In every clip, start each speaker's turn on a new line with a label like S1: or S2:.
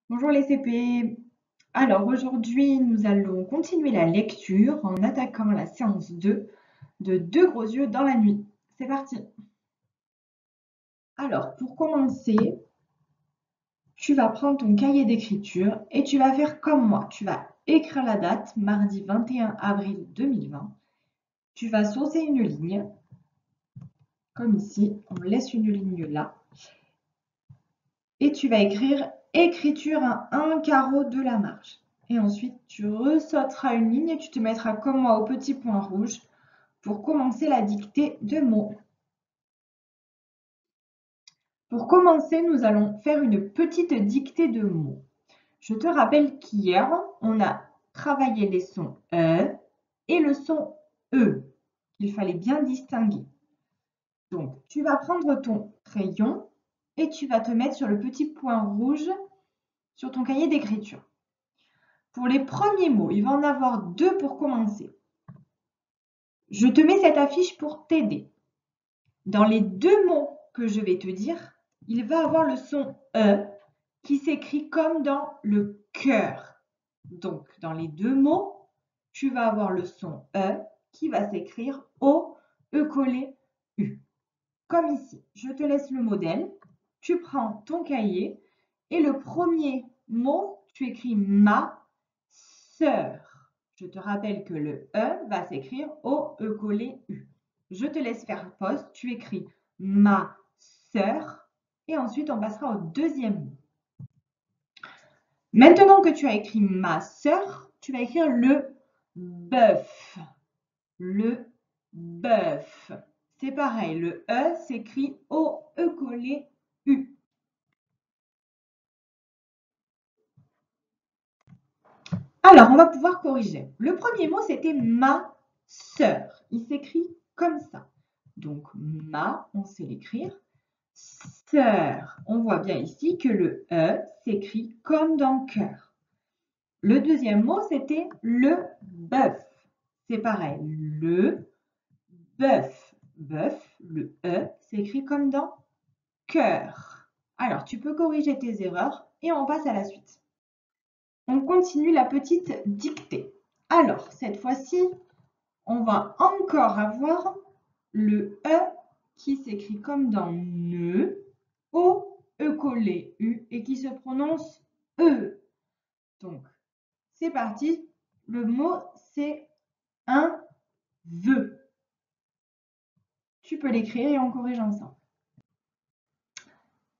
S1: Bonjour les CP. Alors aujourd'hui, nous allons continuer la lecture en attaquant la séance 2 de Deux gros yeux dans la nuit. C'est parti. Alors pour commencer, tu vas prendre ton cahier d'écriture et tu vas faire comme moi. Tu vas écrire la date, mardi 21 avril 2020. Tu vas saucer une ligne, comme ici. On laisse une ligne là. Et tu vas écrire écriture à un carreau de la marge. Et ensuite, tu ressauteras une ligne et tu te mettras comme moi au petit point rouge pour commencer la dictée de mots. Pour commencer, nous allons faire une petite dictée de mots. Je te rappelle qu'hier, on a travaillé les sons E et le son E. Il fallait bien distinguer. Donc, tu vas prendre ton crayon et tu vas te mettre sur le petit point rouge sur ton cahier d'écriture. Pour les premiers mots, il va en avoir deux pour commencer. Je te mets cette affiche pour t'aider. Dans les deux mots que je vais te dire, il va avoir le son E qui s'écrit comme dans le cœur. Donc, dans les deux mots, tu vas avoir le son E qui va s'écrire O, E collé, U. Comme ici, je te laisse le modèle. Tu prends ton cahier et le premier mot, tu écris ma sœur. Je te rappelle que le E va s'écrire O, E collé, U. Je te laisse faire pause. Tu écris ma sœur et ensuite on passera au deuxième mot. Maintenant que tu as écrit ma sœur, tu vas écrire le bœuf. Le bœuf. C'est pareil, le E s'écrit O, E collé, U. Alors, on va pouvoir corriger. Le premier mot, c'était ma sœur. Il s'écrit comme ça. Donc, ma, on sait l'écrire. Sœur. On voit bien ici que le E s'écrit comme dans cœur. Le deuxième mot, c'était le bœuf. C'est pareil. Le bœuf. Bœuf, le E s'écrit comme dans cœur. Alors, tu peux corriger tes erreurs et on passe à la suite. On continue la petite dictée. Alors, cette fois-ci, on va encore avoir le E qui s'écrit comme dans ne, O, E collé, U et qui se prononce E. Donc, c'est parti. Le mot, c'est un vœu. Tu peux l'écrire et on corrige ensemble.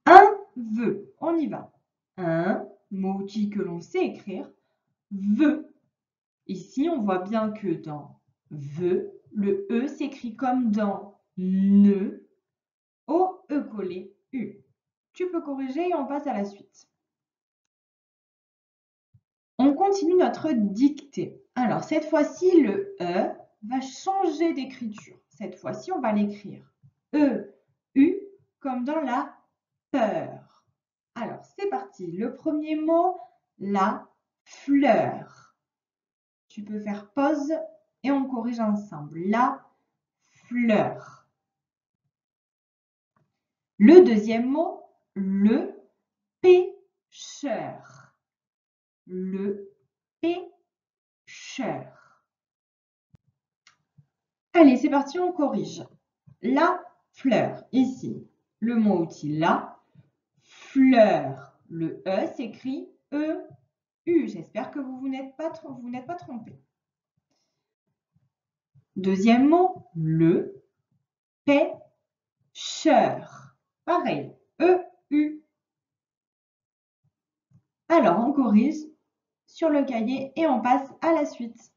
S1: Un vœu. On y va. Un mot que l'on sait écrire. Vœu. Ici, on voit bien que dans vœu, le E s'écrit comme dans ne, O, E collé, U. Tu peux corriger et on passe à la suite. On continue notre dictée. Alors, cette fois-ci, le E va changer d'écriture. Cette fois-ci, on va l'écrire E, U, comme dans la peur. Alors, c'est parti. Le premier mot, la fleur. Tu peux faire pause et on corrige ensemble. La fleur. Le deuxième mot, le pêcheur. Le pêcheur. Allez, c'est parti, on corrige. La fleur, ici, le mot outil la. Fleur, le E s'écrit E, U. J'espère que vous n'êtes pas trompé. Deuxième mot, le pêcheur. Pareil, E, U. Alors, on corrige sur le cahier et on passe à la suite.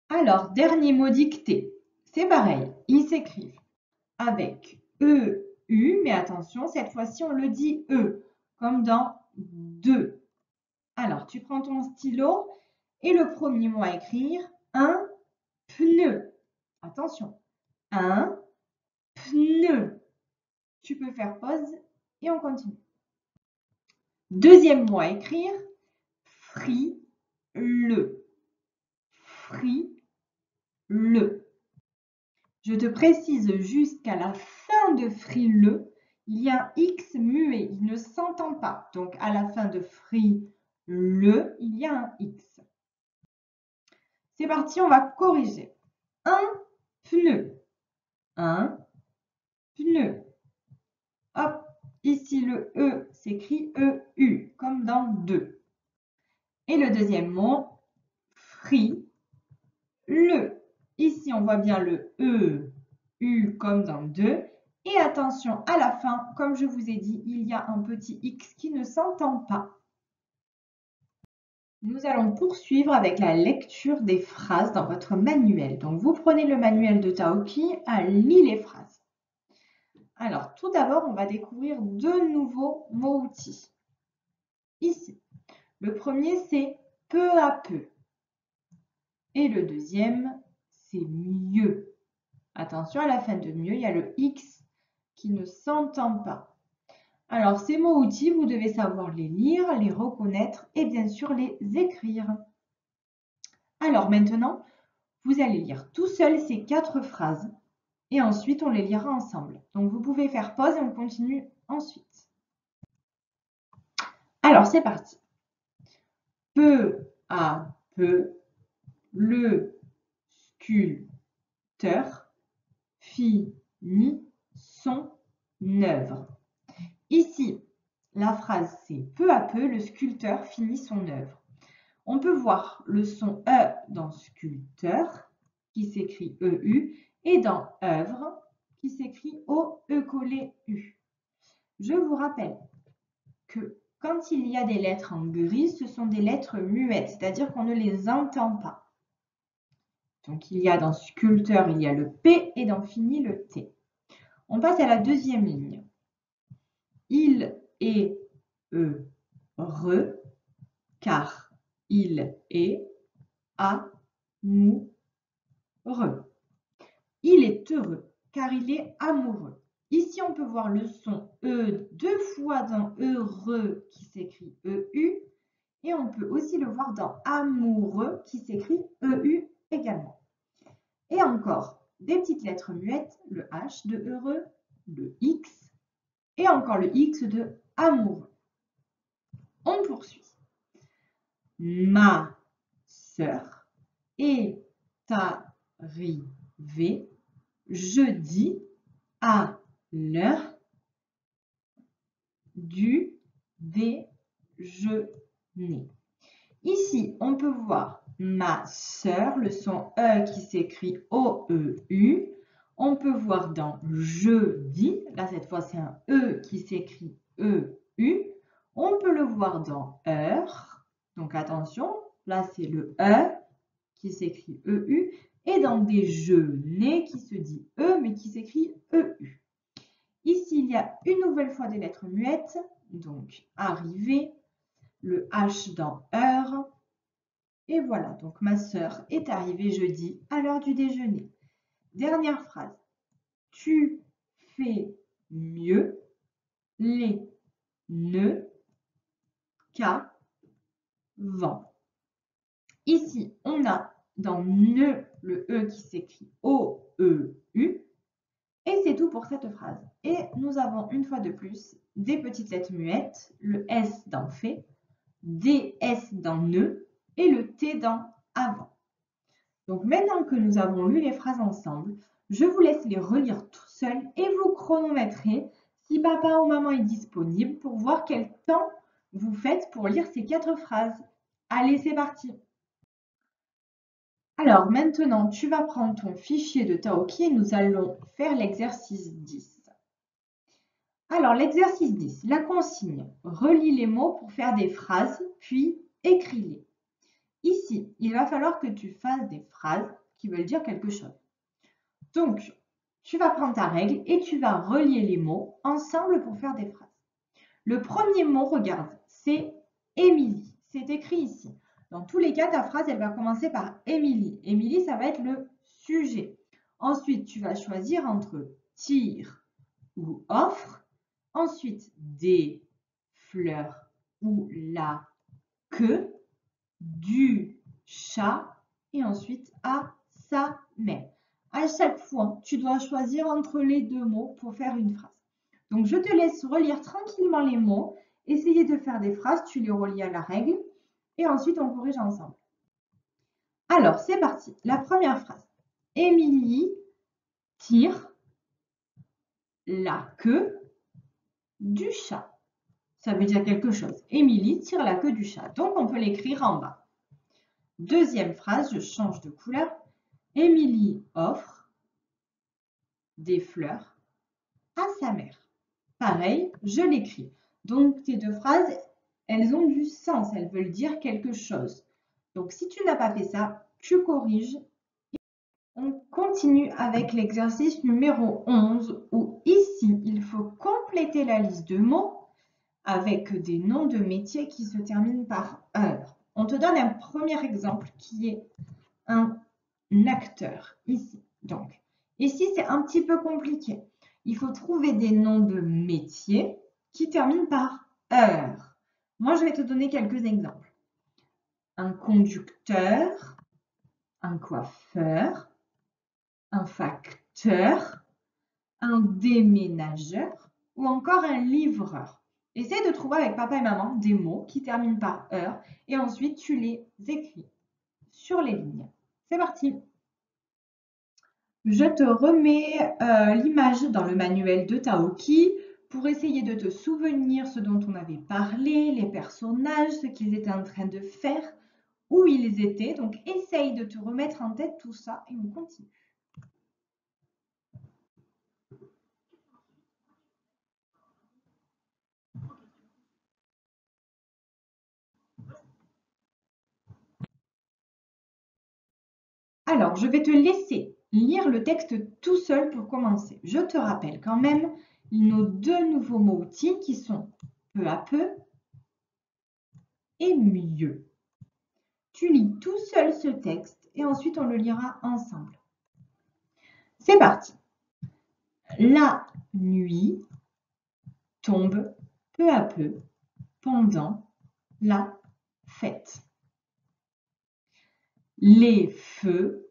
S1: Alors, dernier mot dicté. C'est pareil, ils s'écrivent avec E, U, mais attention, cette fois-ci, on le dit E, comme dans deux. Alors, tu prends ton stylo et le premier mot à écrire, un pneu. Attention, un pneu. Tu peux faire pause et on continue. Deuxième mot à écrire, frileux. Frileux. Je te précise juste qu'à la fin de frileux, il y a un X muet, il ne s'entend pas. Donc, à la fin de free, le, il y a un X. C'est parti, on va corriger. Un pneu. Un pneu. Hop, ici le E s'écrit EU, comme dans deux. Et le deuxième mot, free, le. Ici, on voit bien le E, U comme dans deux. Et attention, à la fin, comme je vous ai dit, il y a un petit X qui ne s'entend pas. Nous allons poursuivre avec la lecture des phrases dans votre manuel. Donc, vous prenez le manuel de Taoki, lit les phrases. Alors, tout d'abord, on va découvrir deux nouveaux mots-outils. Ici, le premier, c'est peu à peu. Et le deuxième, c'est mieux. Attention, à la fin de mieux, il y a le X qui ne s'entend pas. Alors, ces mots-outils, vous devez savoir les lire, les reconnaître et bien sûr les écrire. Alors maintenant, vous allez lire tout seul ces 4 phrases et ensuite on les lira ensemble. Donc vous pouvez faire pause et on continue ensuite. Alors c'est parti. Peu à peu, le sculpteur finit son œuvre. Ici, la phrase c'est peu à peu, le sculpteur finit son œuvre. On peut voir le son E dans sculpteur, qui s'écrit EU, et dans œuvre, qui s'écrit O-E collé U. Je vous rappelle que quand il y a des lettres en gris, ce sont des lettres muettes, c'est-à-dire qu'on ne les entend pas. Donc il y a dans sculpteur, il y a le P, et dans fini, le T. On passe à la deuxième ligne. Il est heureux, car il est amoureux. Il est heureux car il est amoureux. Ici, on peut voir le son E 2 fois dans heureux qui s'écrit EU et on peut aussi le voir dans amoureux qui s'écrit EU également. Et encore, des petites lettres muettes, le H de heureux, le X et encore le X de amoureux. On poursuit. Ma sœur est arrivée jeudi à l'heure du déjeuner. Ici, on peut voir ma sœur, le son E qui s'écrit O-E-U. On peut voir dans jeudi, là cette fois c'est un E qui s'écrit E-U. On peut le voir dans heure, donc attention, là c'est le E qui s'écrit EU. Et dans déjeuner qui se dit E mais qui s'écrit EU. Ici, il y a une nouvelle fois des lettres muettes, donc arriver, le H dans heure. Et voilà, donc ma sœur est arrivée jeudi à l'heure du déjeuner. Dernière phrase. Tu fais mieux les nœuds qu'avant. Ici, on a dans nœud le E qui s'écrit O-E-U. Et c'est tout pour cette phrase. Et nous avons une fois de plus des petites lettres muettes, le S dans fait, DS dans ne et le T dans avant. Donc maintenant que nous avons lu les phrases ensemble, je vous laisse les relire tout seul et vous chronométrer si papa ou maman est disponible pour voir quel temps vous faites pour lire ces 4 phrases. Allez, c'est parti! Alors maintenant, tu vas prendre ton fichier de Taoki et nous allons faire l'exercice 10. Alors l'exercice 10, la consigne. Relis les mots pour faire des phrases, puis écris-les. Ici, il va falloir que tu fasses des phrases qui veulent dire quelque chose. Donc, tu vas prendre ta règle et tu vas relier les mots ensemble pour faire des phrases. Le premier mot, regarde, c'est Émilie. C'est écrit ici. Dans tous les cas, ta phrase, elle va commencer par Émilie. Émilie, ça va être le sujet. Ensuite, tu vas choisir entre tire ou offre. Ensuite, des fleurs ou la queue, du chat et ensuite à sa mère. À chaque fois, tu dois choisir entre les deux mots pour faire une phrase. Donc, je te laisse relire tranquillement les mots, essayer de faire des phrases, tu les relis à la règle, et ensuite on corrige ensemble. Alors, c'est parti. La première phrase. Émilie tire la queue du chat. Ça veut dire quelque chose. Émilie tire la queue du chat. Donc, on peut l'écrire en bas. Deuxième phrase, je change de couleur. Émilie offre des fleurs à sa mère. Pareil, je l'écris. Donc, ces deux phrases, elles ont du sens. Elles veulent dire quelque chose. Donc, si tu n'as pas fait ça, tu corriges. On continue avec l'exercice numéro 11 où ici, il faut compléter la liste de mots avec des noms de métiers qui se terminent par heure. On te donne un premier exemple qui est un acteur ici. Donc, ici, c'est un petit peu compliqué. Il faut trouver des noms de métiers qui terminent par heure. Moi, je vais te donner quelques exemples. Un conducteur, un coiffeur, un facteur, un déménageur ou encore un livreur. Essaye de trouver avec papa et maman des mots qui terminent par heure et ensuite tu les écris sur les lignes. C'est parti. Je te remets l'image dans le manuel de Taoki pour essayer de te souvenir ce dont on avait parlé, les personnages, ce qu'ils étaient en train de faire, où ils étaient. Donc essaye de te remettre en tête tout ça et on continue. Alors, je vais te laisser lire le texte tout seul pour commencer. Je te rappelle quand même nos deux nouveaux mots-outils qui sont peu à peu et mieux. Tu lis tout seul ce texte et ensuite on le lira ensemble. C'est parti. La nuit tombe peu à peu pendant la fête. Les feux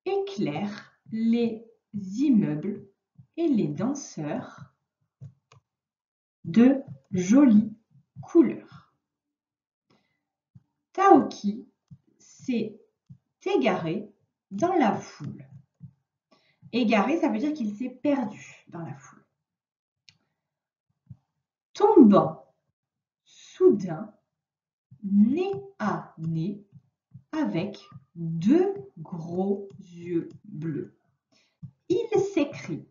S1: éclairent les immeubles et les danseurs de jolies couleurs. Taoki s'est égaré dans la foule. Égaré, ça veut dire qu'il s'est perdu dans la foule. Tombant soudain, nez à nez, avec deux gros yeux bleus. Il s'écrie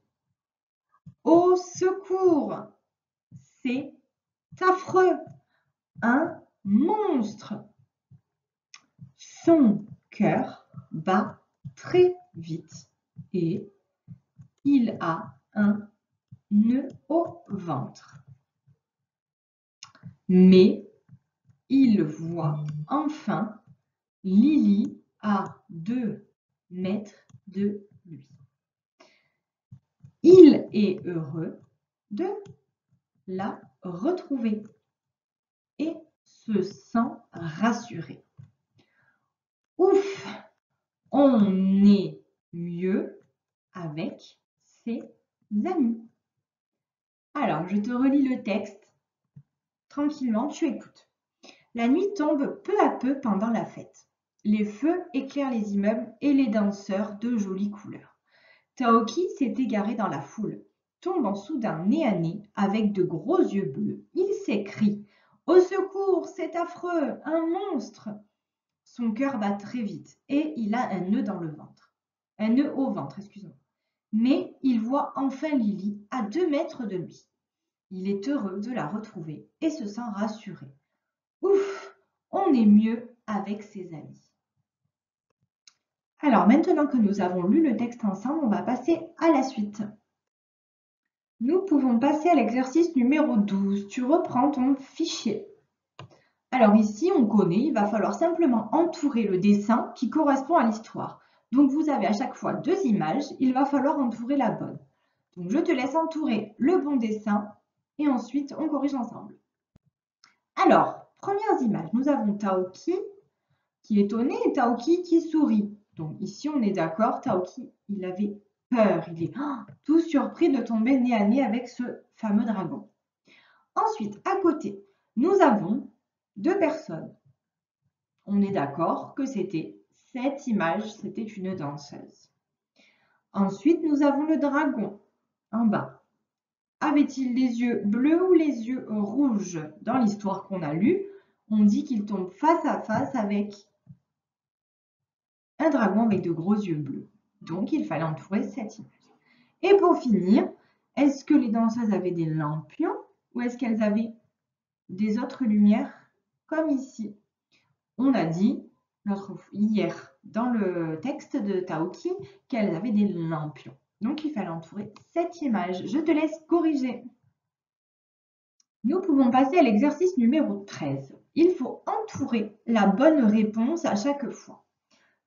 S1: « Au secours, c'est affreux, un monstre !» Son cœur bat très vite et il a un nœud au ventre. Mais il voit enfin Lily à 2 mètres de lui. Il est heureux de la retrouver et se sent rassuré. Ouf, on est mieux avec ses amis. Alors, je te relis le texte. Tranquillement, tu écoutes. La nuit tombe peu à peu pendant la fête. Les feux éclairent les immeubles et les danseurs de jolies couleurs. Taoki s'est égaré dans la foule, tombant soudain nez à nez avec de gros yeux bleus. Il s'écrie « Au secours, c'est affreux, un monstre !» Son cœur bat très vite et il a un nœud dans le ventre. Un nœud au ventre, excuse-moi. Mais il voit enfin Lily à 2 mètres de lui. Il est heureux de la retrouver et se sent rassuré. Ouf, on est mieux avec ses amis. Alors maintenant que nous avons lu le texte ensemble, on va passer à la suite. Nous pouvons passer à l'exercice numéro 12. Tu reprends ton fichier. Alors ici, on connaît, il va falloir simplement entourer le dessin qui correspond à l'histoire. Donc vous avez à chaque fois 2 images, il va falloir entourer la bonne. Donc je te laisse entourer le bon dessin et ensuite on corrige ensemble. Alors, premières images, nous avons Taoki qui est étonné et Taoki qui sourit. Donc ici, on est d'accord, Taoki, il avait peur. Il est tout surpris de tomber nez à nez avec ce fameux dragon. Ensuite, à côté, nous avons deux personnes. On est d'accord que c'était cette image, c'était une danseuse. Ensuite, nous avons le dragon en bas. Avait-il les yeux bleus ou les yeux rouges? Dans l'histoire qu'on a lue, on dit qu'il tombe face à face avec un dragon avec de gros yeux bleus. Donc, il fallait entourer cette image. Et pour finir, est-ce que les danseuses avaient des lampions ou est-ce qu'elles avaient des autres lumières comme ici? On a dit hier dans le texte de Taoki qu'elles avaient des lampions. Donc, il fallait entourer cette image. Je te laisse corriger. Nous pouvons passer à l'exercice numéro 13. Il faut entourer la bonne réponse à chaque fois.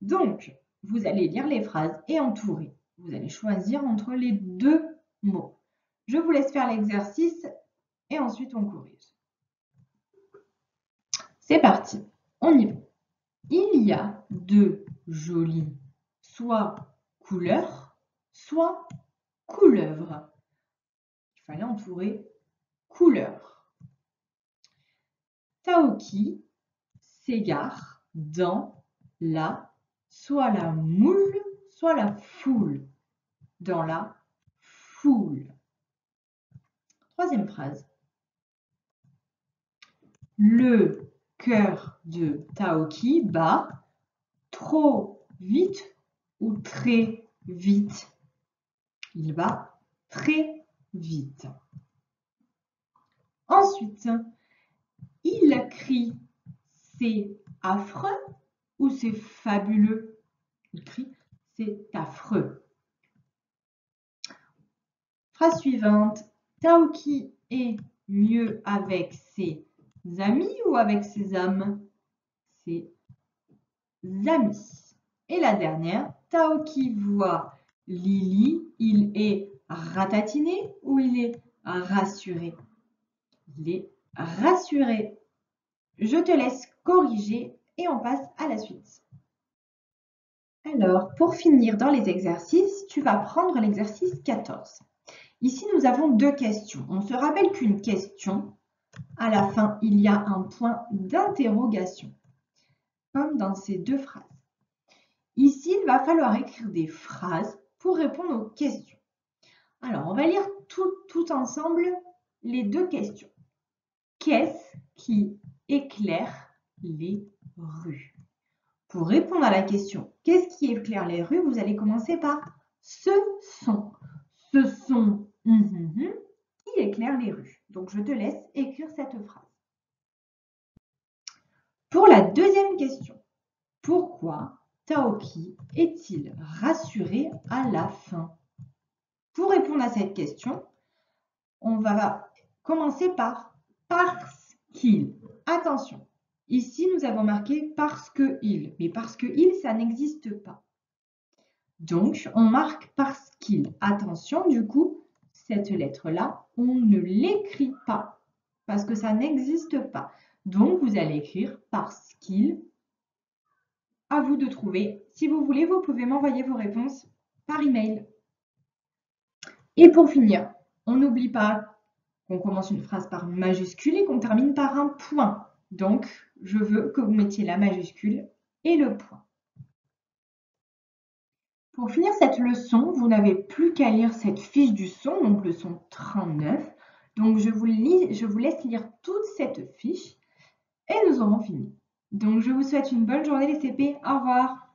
S1: Donc, vous allez lire les phrases et entourer. Vous allez choisir entre les deux mots. Je vous laisse faire l'exercice et ensuite on corrige. C'est parti, on y va. Il y a de jolies soit couleurs, soit couleuvres. Il fallait entourer couleurs. Taoki s'égare dans soit la moule, soit la foule. Dans la foule. Troisième phrase. Le cœur de Taoki bat trop vite ou très vite. Il bat très vite. Ensuite, il crie c'est affreux ou c'est fabuleux. Il crie c'est affreux. Phrase suivante. Taoki est mieux avec ses amis ou avec ses âmes? Ses amis. Et la dernière. Taoki voit Lily. Il est ratatiné ou il est rassuré? Il est rassuré. Je te laisse corriger et on passe à la suite. Alors, pour finir dans les exercices, tu vas prendre l'exercice 14. Ici, nous avons deux questions. On se rappelle qu'une question, à la fin, il y a un point d'interrogation, comme dans ces deux phrases. Ici, il va falloir écrire des phrases pour répondre aux questions. Alors, on va lire tout ensemble les deux questions. Qu'est-ce qui éclaire les rues? Pour répondre à la question « Qu'est-ce qui éclaire les rues ?» vous allez commencer par « Ce sont ». Ce sont qui éclairent les rues. Donc, je te laisse écrire cette phrase. Pour la deuxième question, pourquoi Taoki est-il rassuré à la fin? Pour répondre à cette question, on va commencer par « parce qu'il ». Attention, ici nous avons marqué « parce que il », mais « parce que il », ça n'existe pas. Donc, on marque « parce qu'il ». Attention, du coup, cette lettre-là, on ne l'écrit pas parce que ça n'existe pas. Donc, vous allez écrire « parce qu'il ». À vous de trouver. Si vous voulez, vous pouvez m'envoyer vos réponses par email. Et pour finir, on n'oublie pas qu'on commence une phrase par majuscule et qu'on termine par un point. Donc, je veux que vous mettiez la majuscule et le point. Pour finir cette leçon, vous n'avez plus qu'à lire cette fiche du son, donc le son 39. Donc, je vous laisse lire toute cette fiche et nous aurons fini. Donc, je vous souhaite une bonne journée les CP. Au revoir.